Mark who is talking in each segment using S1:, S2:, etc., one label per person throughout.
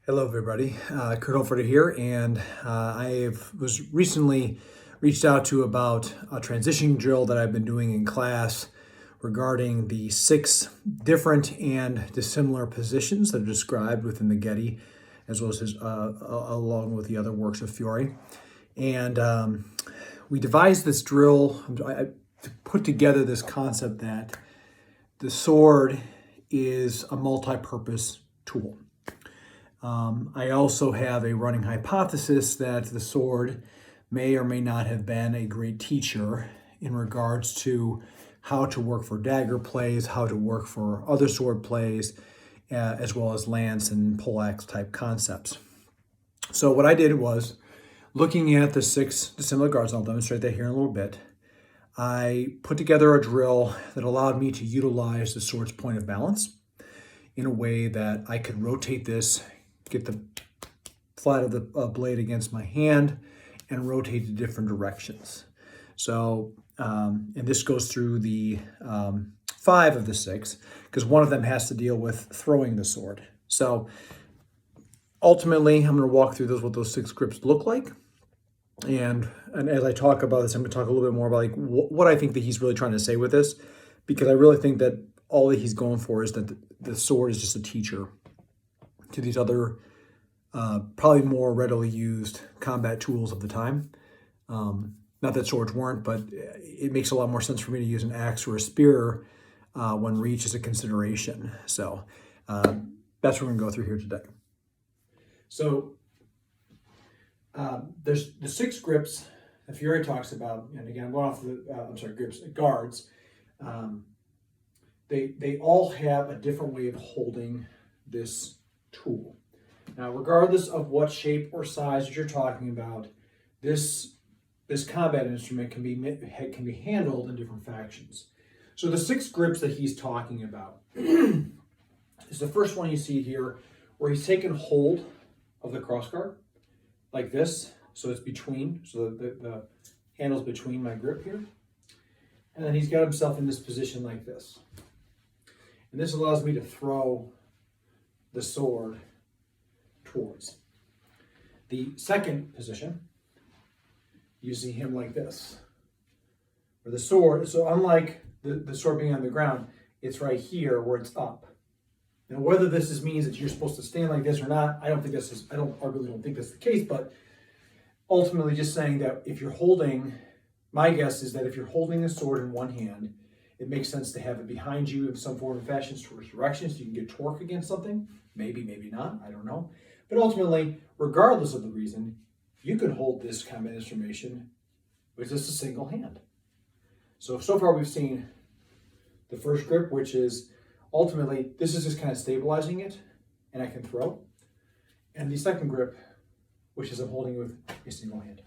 S1: Hello, everybody. Kurt Holford here, and was recently reached out to about a transition drill that I've been doing in class regarding the 6 different and dissimilar positions that are described within the Getty, as well as along with the other works of Fiore. And we devised this drill to put together this concept that the sword is a multi-purpose tool. I also have a running hypothesis that the sword may or may not have been a great teacher in regards to how to work for dagger plays, how to work for other sword plays, as well as lance and poleaxe type concepts. So what I did was, looking at the 6 dissimilar guards, and I'll demonstrate that here in a little bit, I put together a drill that allowed me to utilize the sword's point of balance in a way that I could rotate this, get the flat of the blade against my hand, and rotate to different directions. So, and this goes through the 5 of the 6, because one of them has to deal with throwing the sword. So ultimately, I'm going to walk through what those 6 grips look like. And as I talk about this, I'm going to talk a little bit more about what I think that he's really trying to say with this, because I really think that all that he's going for is that the sword is just a teacher to these other, probably more readily used combat tools of the time. Not that swords weren't, but it makes a lot more sense for me to use an axe or a spear when reach is a consideration. So that's what we're going to go through here today. So there's the 6 grips that Fiore talks about, and again, I'm going off the guards. They all have a different way of holding this tool. Now, regardless of what shape or size that you're talking about, this combat instrument can be handled in different factions. So the 6 grips that he's talking about is the first one you see here, where he's taken hold of the crossguard like this, so it's between, so the handle's between my grip here, and then he's got himself in this position like this. And this allows me to throw the sword towards. The second position, you see him like this. Where the sword, so unlike the sword being on the ground, it's right here where it's up. Now, whether this means that you're supposed to stand like this or not, I really don't think that's the case, but ultimately just saying that if you're holding, my guess is that if you're holding the sword in one hand, it makes sense to have it behind you in some form of fashion towards direction so you can get torque against something. Maybe, maybe not, I don't know. But ultimately, regardless of the reason, you can hold this combat instrument with just a single hand. So far we've seen the first grip, which is ultimately, this is just kind of stabilizing it, and I can throw. And the second grip, which is I'm holding with a single hand.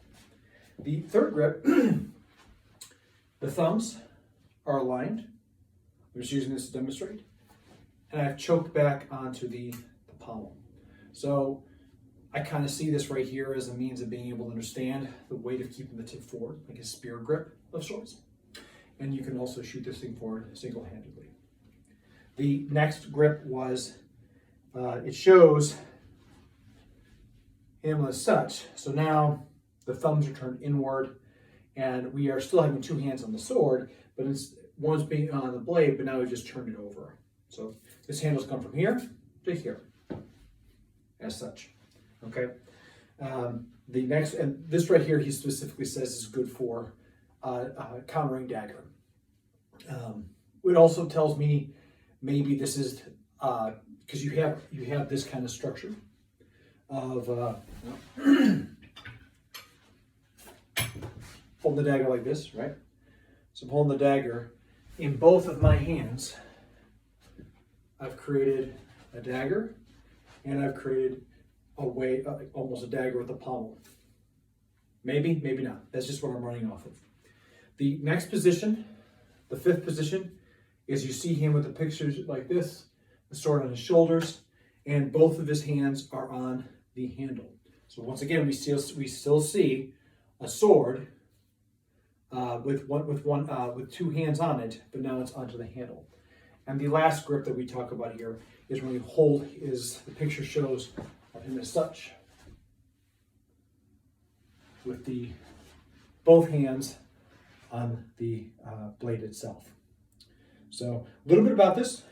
S1: The third grip, the thumbs are aligned. I'm just using this to demonstrate. And I've choked back onto the pommel. So I kind of see this right here as a means of being able to understand the weight of keeping the tip forward, like a spear grip of sorts. And you can also shoot this thing forward single-handedly. The next grip was, it shows him as such. So now the thumbs are turned inward, and we are still having 2 hands on the sword, but one's being on the blade, but now we just turned it over. So this handle's come from here to here, as such. Okay. The next, and this right here, he specifically says is good for countering dagger. It also tells me maybe this is because you have this kind of structure of holding the dagger like this, right? So I'm holding the dagger in both of my hands. I've created a dagger, and I've created a way, almost a dagger with a pommel. Maybe, maybe not. That's just what I'm running off of. The next position, the 5th position, is you see him with the pictures like this, the sword on his shoulders, and both of his hands are on the handle. So once again, we still see a sword with 2 hands on it, but now it's onto the handle. And the last grip that we talk about here is when you hold, the picture shows of him as such, with both hands on the blade itself. So a little bit about this.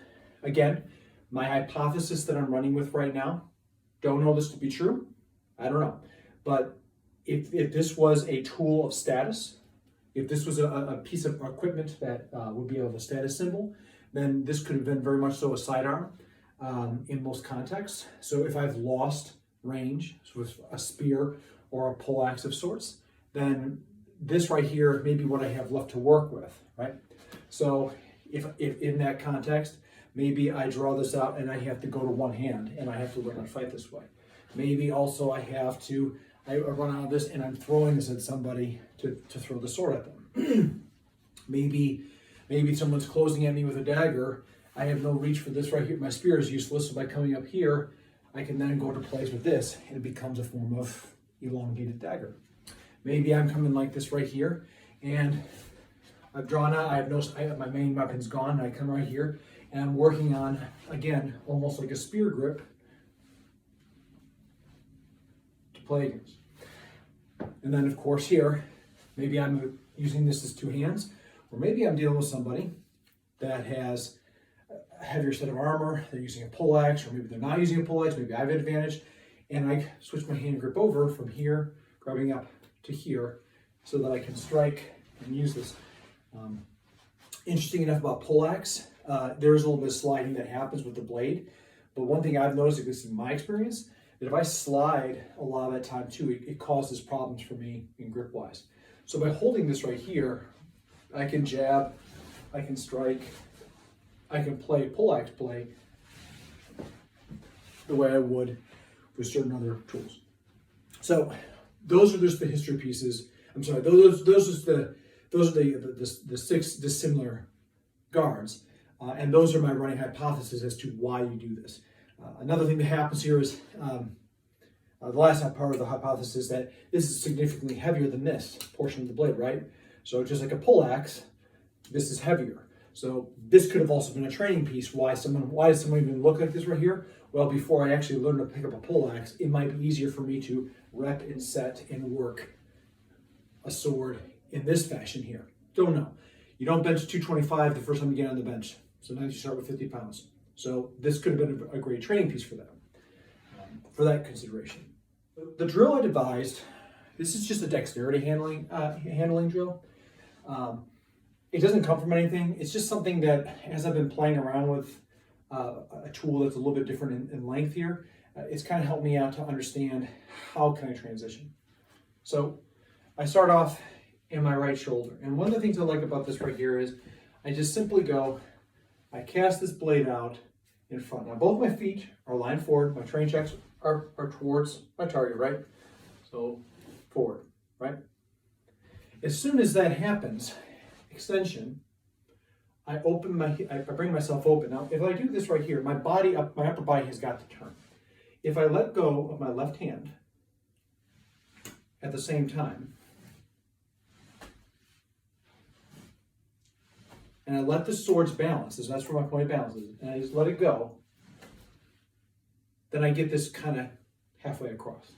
S1: Again, my hypothesis that I'm running with right now, don't know this to be true. I don't know. But if this was a tool of status, if this was a piece of equipment that would be of a status symbol, then this could have been very much so a sidearm in most contexts. So if I've lost range with a spear or a poleaxe of sorts, then this right here may be what I have left to work with, right? So if in that context, maybe I draw this out and I have to go to one hand and I have to learn how to fight this way. Maybe also I run out of this and I'm throwing this at somebody to throw the sword at them. maybe someone's closing at me with a dagger. I have no reach for this right here. My spear is useless, so by coming up here, I can then go to place with this and it becomes a form of elongated dagger. Maybe I'm coming like this right here and I've drawn out, my main weapon's gone, and I come right here and I'm working on, again, almost like a spear grip to play against. And then of course here, maybe I'm using this as two hands, or maybe I'm dealing with somebody that has a heavier set of armor, they're using a poleaxe, or maybe they're not using a poleaxe, maybe I have an advantage, and I switch my hand grip over from here, grabbing up to here, so that I can strike and use this. Interesting enough about poleaxe, there is a little bit of sliding that happens with the blade, but one thing I've noticed, at least in my experience, that if I slide a lot of that time too, it causes problems for me in grip wise. So by holding this right here, I can jab, I can strike, I can play poleaxe play the way I would with certain other tools. So those are just the history pieces. I'm sorry, those are the six dissimilar guards, and those are my running hypothesis as to why you do this. Another thing that happens here is the last part of the hypothesis is that this is significantly heavier than this portion of the blade, right? So just like a poleaxe, this is heavier. So this could have also been a training piece. Why does someone even look like this right here? Well, before I actually learn to pick up a poleaxe, it might be easier for me to rep and set and work a sword in this fashion here. Don't know. You don't bench 225 the first time you get on the bench. Sometimes you start with 50 pounds. So this could have been a great training piece for that consideration. The drill I devised, this is just a dexterity handling drill. It doesn't come from anything. It's just something that, as I've been playing around with a tool that's a little bit different in length here, it's kind of helped me out to understand how can I transition. So I start off in my right shoulder. And one of the things I like about this right here is I just simply go, I cast this blade out in front. Now both my feet are lined forward. My train checks are towards my target, right? So forward, right? As soon as that happens, extension, I bring myself open. Now, if I do this right here, my upper body has got to turn. If I let go of my left hand at the same time, and I let the swords balance, that's where my point of balance is, and I just let it go, then I get this kind of halfway across.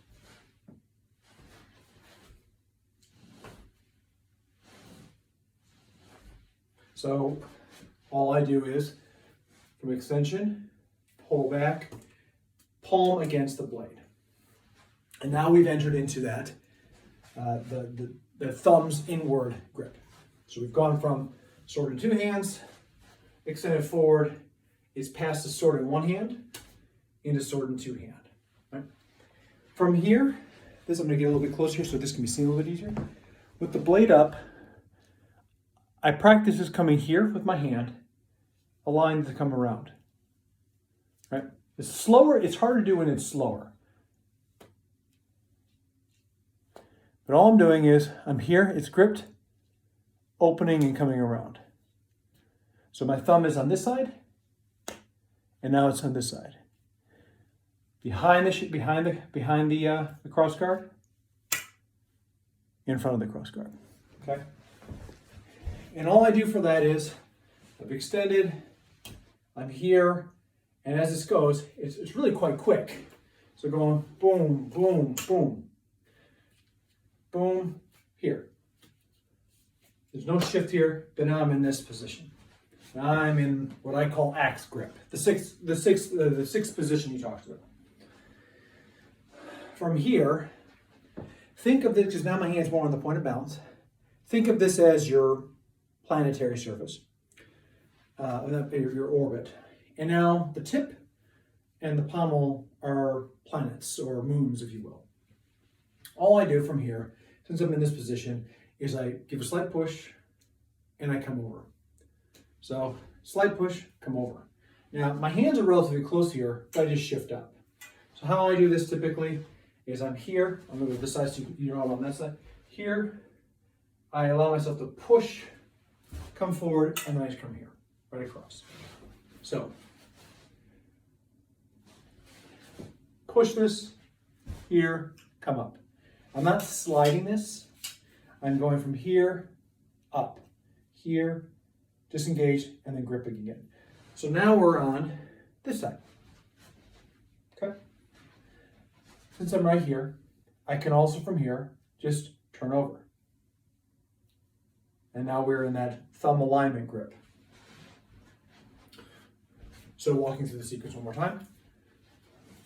S1: So all I do is, from extension, pull back, palm against the blade. And now we've entered into that, the thumb's inward grip. So we've gone from sword in two hands, extended forward, is past the sword in one hand, into sword in two hand. Right? From here, I'm going to get a little bit closer so this can be seen a little bit easier. With the blade up, I practice this coming here with my hand, allowing it to come around. Right? It's slower, it's harder to do when it's slower. But all I'm doing is, I'm here, it's gripped, opening and coming around. So my thumb is on this side, and now it's on this side. Behind the cross guard, in front of the cross guard. Okay? And all I do for that is, I've extended, I'm here, and as this goes, it's really quite quick. So going boom, boom, boom, boom, here. There's no shift here, but now I'm in this position. Now I'm in what I call axe grip, the sixth position you talked about. From here, think of this, because now my hand's more on the point of balance. Think of this as your planetary surface, your orbit. And now the tip and the pommel are planets or moons, if you will. All I do from here, since I'm in this position, is I give a slight push and I come over. So slight push, come over. Now my hands are relatively close here, but I just shift up. So how I do this typically is I'm here, I'm going to go this side so you know I'm on that side. Here, I allow myself to push, come forward, and then I just come here, right across. So push this, here, come up. I'm not sliding this. I'm going from here, up, here, disengage, and then grip again. So now we're on this side. Okay? Since I'm right here, I can also from here just turn over. And now we're in that thumb alignment grip. So walking through the sequence one more time.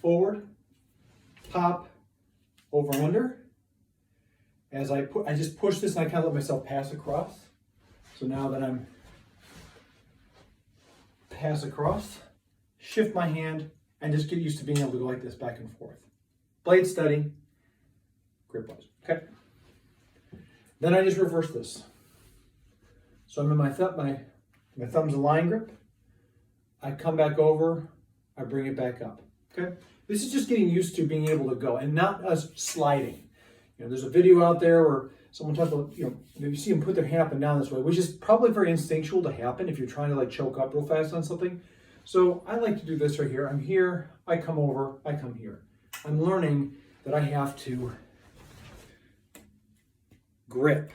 S1: Forward, pop, over and under. As I just push this and I kind of let myself pass across. So now that I'm pass across, shift my hand and just get used to being able to go like this back and forth. Blade steady, grip wise. Okay. Then I just reverse this. So I'm in my thumb's a line grip. I come back over, I bring it back up. Okay. This is just getting used to being able to go and not us sliding. You know, there's a video out there where someone talks about, you see them put their hand up and down this way, which is probably very instinctual to happen if you're trying to like choke up real fast on something. So I like to do this right here. I'm here, I come over, I come here. I'm learning that I have to grip.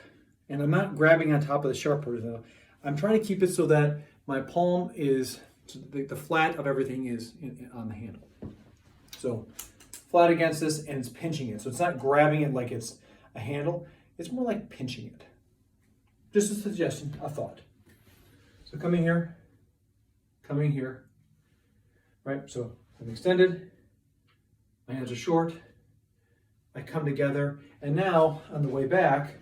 S1: And I'm not grabbing on top of the sharper though. I'm trying to keep it so that my palm is, so the flat of everything is on the handle. So flat against this and it's pinching it. So it's not grabbing it like it's a handle. It's more like pinching it. Just a suggestion, a thought. So coming here, right? So I'm extended, my hands are short, I come together, and now on the way back,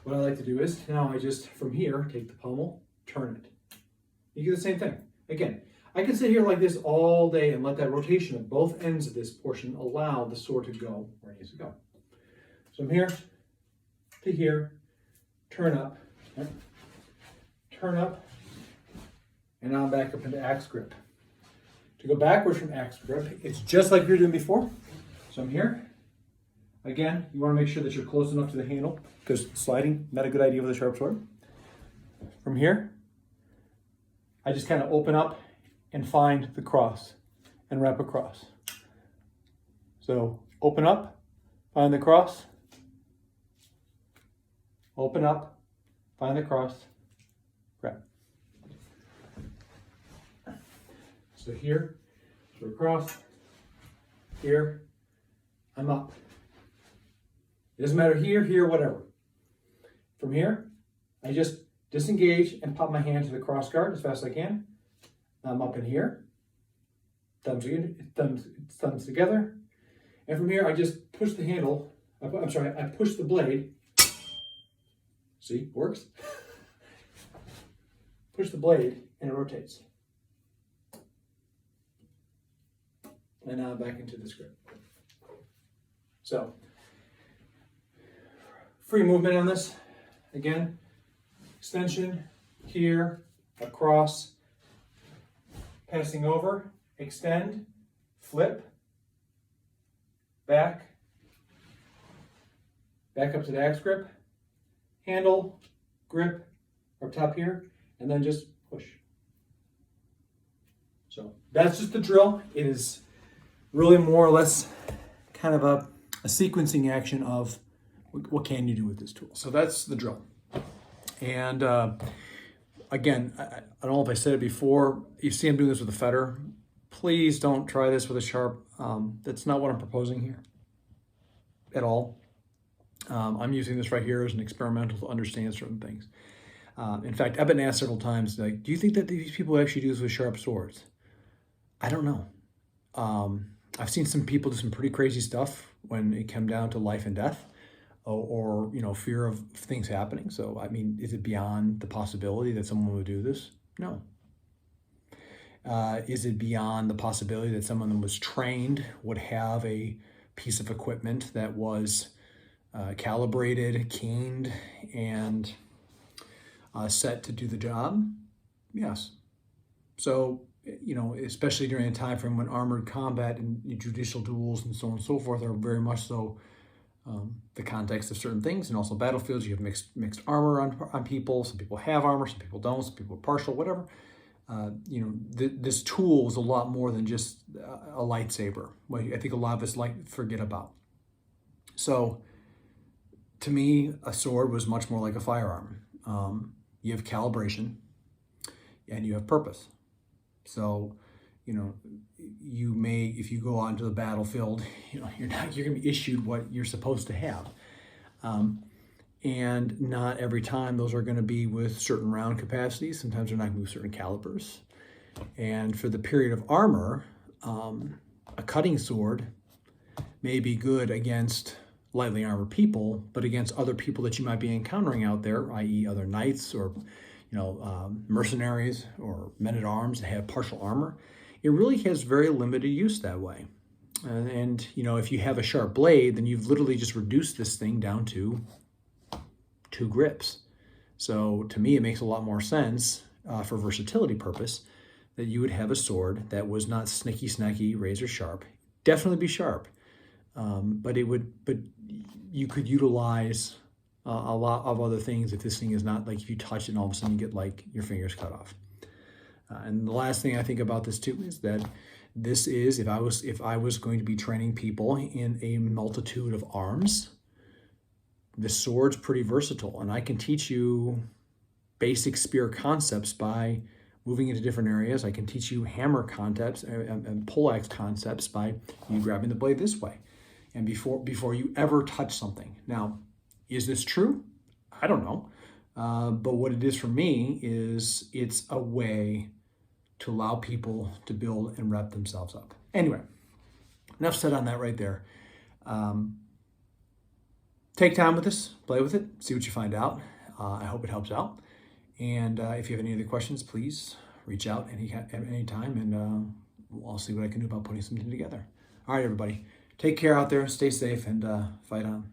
S1: what I like to do is, now I just, from here, take the pommel, turn it. You get the same thing. Again, I can sit here like this all day and let that rotation of both ends of this portion allow the sword to go where it needs to go. So I'm here to here, turn up, right? Turn up, and now I'm back up into axe grip. To go backwards from axe grip, it's just like you're doing before. So I'm here. Again, you want to make sure that you're close enough to the handle because sliding, not a good idea with a sharp sword. From here, I just kind of open up and find the cross and wrap across. So open up, find the cross, open up, find the cross, grab. So here, so across, here, I'm up. It doesn't matter here, whatever. From here, I just disengage and pop my hand to the cross guard as fast as I can. I'm up in here, thumbs together. And from here, I just push the handle, I push the blade. See, works. Push the blade and it rotates. And now I'm back into this grip. So, free movement on this. Again, extension, here, across, passing over, extend, flip, back up to the axe grip, handle, grip, up top here, and then just push. So that's just the drill. It is really more or less kind of a sequencing action of what can you do with this tool. So that's the drill. And again, I don't know if I said it before, you see I'm doing this with a fetter, please don't try this with a sharp. That's not what I'm proposing here at all. I'm using this right here as an experimental to understand certain things. In fact, I've been asked several times, like, do you think that these people actually do this with sharp swords? I don't know. I've seen some people do some pretty crazy stuff when it came down to life and death, or fear of things happening. So, I mean, is it beyond the possibility that someone would do this? No. Is it beyond the possibility that someone that was trained would have a piece of equipment that was calibrated, keened, and set to do the job? Yes. So, especially during a time frame when armored combat and judicial duels and so on and so forth are very much so the context of certain things, and also battlefields. You have mixed armor on people. Some people have armor, some people don't. Some people are partial, whatever. This tool is a lot more than just a lightsaber. What I think a lot of us forget about. So, to me, a sword was much more like a firearm. You have calibration, and you have purpose. So, you may, if you go onto the battlefield, you're going to be issued what you're supposed to have. And not every time those are going to be with certain round capacities. Sometimes they're not going to be with certain calibers. And for the period of armor, a cutting sword may be good against lightly armored people, but against other people that you might be encountering out there, i.e. other knights or mercenaries or men-at-arms that have partial armor, it really has very limited use that way. And if you have a sharp blade, then you've literally just reduced this thing down to 2 grips. So to me, it makes a lot more sense for versatility purpose that you would have a sword that was not snicky, snacky, razor sharp. Definitely be sharp, but you could utilize a lot of other things if this thing is not like if you touch it and all of a sudden you get like your fingers cut off. And the last thing I think about this too is that this is, if I was going to be training people in a multitude of arms, the sword's pretty versatile, and I can teach you basic spear concepts by moving into different areas. I can teach you hammer concepts and poleaxe concepts by you grabbing the blade this way, and before you ever touch something. Now, is this true? I don't know, but what it is for me is it's a way to allow people to build and rep themselves up. Anyway, enough said on that right there. Take time with this, play with it, see what you find out. I hope it helps out. And if you have any other questions, please reach out at any time, and I'll see what I can do about putting something together. All right, everybody. Take care out there, stay safe, and fight on.